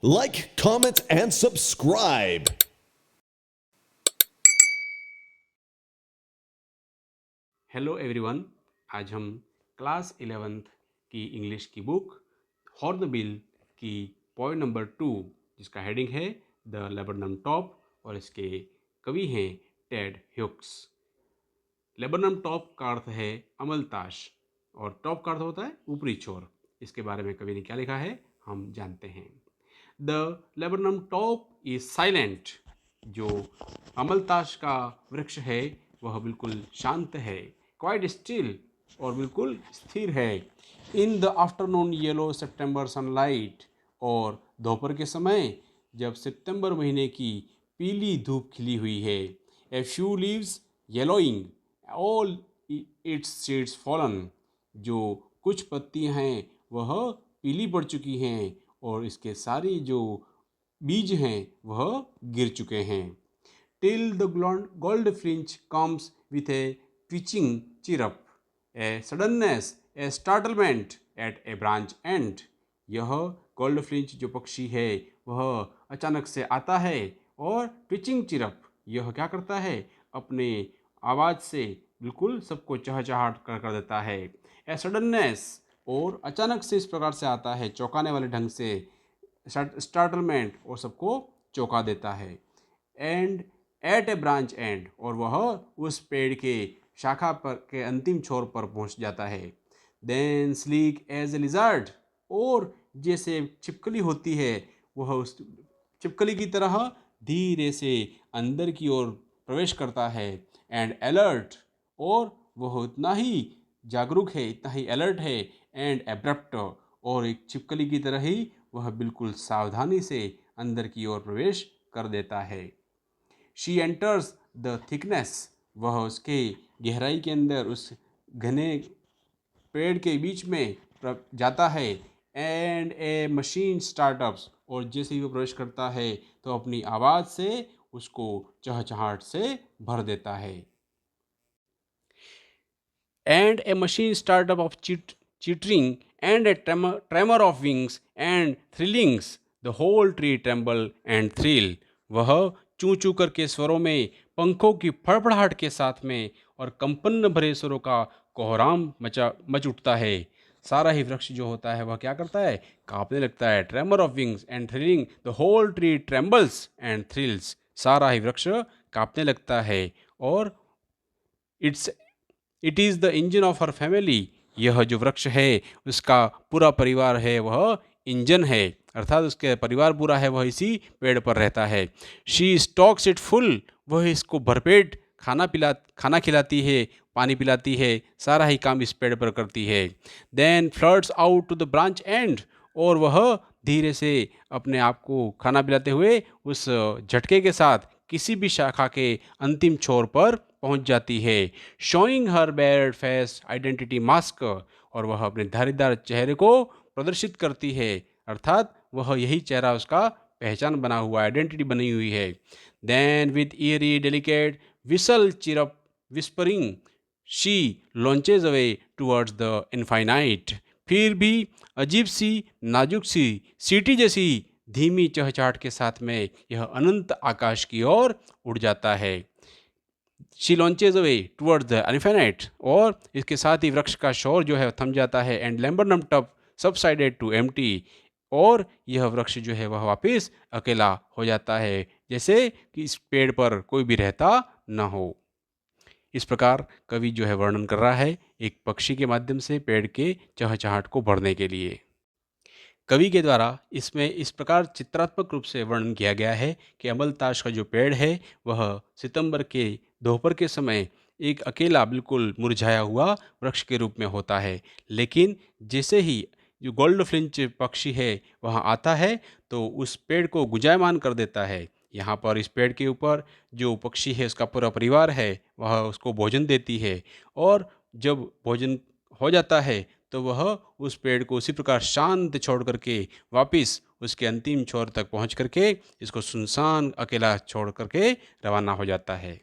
Like, comment, and subscribe. Hello everyone. आज हम class 11th की इंग्लिश की बुक हॉर्नबिल की पॉइंट नंबर 2, जिसका हेडिंग है द लेबनम टॉप, और इसके कवि हैं टेड ह्यूक्स। लेबनम टॉप का अर्थ है अमलताश, और टॉप का अर्थ होता है ऊपरी छोर। इसके बारे में कवि ने क्या लिखा है हम जानते हैं। The laburnum top is silent. जो अमलताश का वृक्ष है वह बिल्कुल शांत है, क्वाइट स्टिल, और बिल्कुल स्थिर है। In the afternoon yellow September sunlight, और दोपहर के समय जब सितंबर महीने की पीली धूप खिली हुई है। A few leaves yellowing, all it's seeds fallen. जो कुछ पत्तियां हैं वह पीली पड़ चुकी हैं, और इसके सारी जो बीज हैं वह गिर चुके हैं। Till the gold flinch comes with a twitching chirp, a suddenness, a startlement at a branch end. यह गोल्ड फ्लिंच जो पक्षी है वह अचानक से आता है, और ट्विचिंग चिरप यह क्या करता है, अपने आवाज़ से बिल्कुल सबको चहचहाट कर देता है। ए सडननेस, और अचानक से इस प्रकार से आता है, चौंकाने वाले ढंग से। स्टार्टलमेंट, और सबको चौंका देता है। And at a branch end, और वह उस पेड़ के शाखा पर के अंतिम छोर पर पहुंच जाता है। Then sleek as a lizard, और जैसे छिपकली होती है वह उस छिपकली की तरह धीरे से अंदर की ओर प्रवेश करता है। एंड अलर्ट, और वह उतना ही जागरूक है, इतना ही अलर्ट है। एंड एब्रप्ट, और एक छिपकली की तरह ही वह बिल्कुल सावधानी से अंदर की ओर प्रवेश कर देता है। शी एंटर्स द थिकनेस, वह उसके गहराई के अंदर उस घने पेड़ के बीच में जाता है। एंड ए मशीन स्टार्टअप्स, और जैसे ही वो प्रवेश करता है तो अपनी आवाज़ से उसको चहचहाट से भर देता है। And a machine startup of chittering, and a tremor of wings and thrillings, the whole tree tremble and thrill। वह चू चू करके स्वरों में, पंखों की फड़फड़ाहट के साथ में, और कंपन भरे स्वरों का कोहराम मच उठता है। सारा ही वृक्ष जो होता है वह क्या करता है, कांपने लगता है। Tremor of wings and thrilling, the whole tree trembles and thrills, सारा ही वृक्ष कांपने लगता है। और it's it is the engine of her family, यह जो वृक्ष है उसका पूरा परिवार है वह इंजन है, अर्थात उसके परिवार पूरा है वह इसी पेड़ पर रहता है। शी स्टॉक्स इट फुल, वह इसको भरपेट खाना खिलाती है, पानी पिलाती है, सारा ही काम इस पेड़ पर करती है। Then floods out to the branch end, और वह धीरे से अपने आप को खाना पिलाते हुए उस झटके के साथ किसी भी शाखा के अंतिम छोर पर पहुंच जाती है। शोइंग हर बैड फेस आइडेंटिटी मास्क, और वह अपने धारीदार चेहरे को प्रदर्शित करती है, अर्थात वह यही चेहरा उसका पहचान बना हुआ, आइडेंटिटी बनी हुई है। Then with eerie delicate whistle chirp whispering, she launches away towards the infinite. फिर भी अजीब सी, नाजुक सी, सीटी जैसी धीमी चहचहाट के साथ में यह अनंत आकाश की ओर उड़ जाता है। She launches away towards the infinite, और इसके साथ ही वृक्ष का शोर जो है थम जाता है। And laburnum top subsided to empty, और यह वृक्ष जो है वह वापस अकेला हो जाता है, जैसे कि इस पेड़ पर कोई भी रहता न हो। इस प्रकार कवि जो है वर्णन कर रहा है एक पक्षी के माध्यम से पेड़ के चहचहाट को भरने के लिए। कवि के द्वारा इसमें इस प्रकार चित्रात्मक रूप से वर्णन किया गया है कि अमलताश का जो पेड़ है वह सितंबर के दोपहर के समय एक अकेला बिल्कुल मुरझाया हुआ वृक्ष के रूप में होता है। लेकिन जैसे ही जो गोल्ड फ्लिंच पक्षी है वहाँ आता है तो उस पेड़ को गुंजायमान कर देता है। यहाँ पर इस पेड़ के ऊपर जो पक्षी है उसका पूरा परिवार है वह उसको भोजन देती है, और जब भोजन हो जाता है तो वह उस पेड़ को उसी प्रकार शांत छोड़ करके वापस उसके अंतिम छोर तक पहुंच करके इसको सुनसान अकेला छोड़ करके रवाना हो जाता है।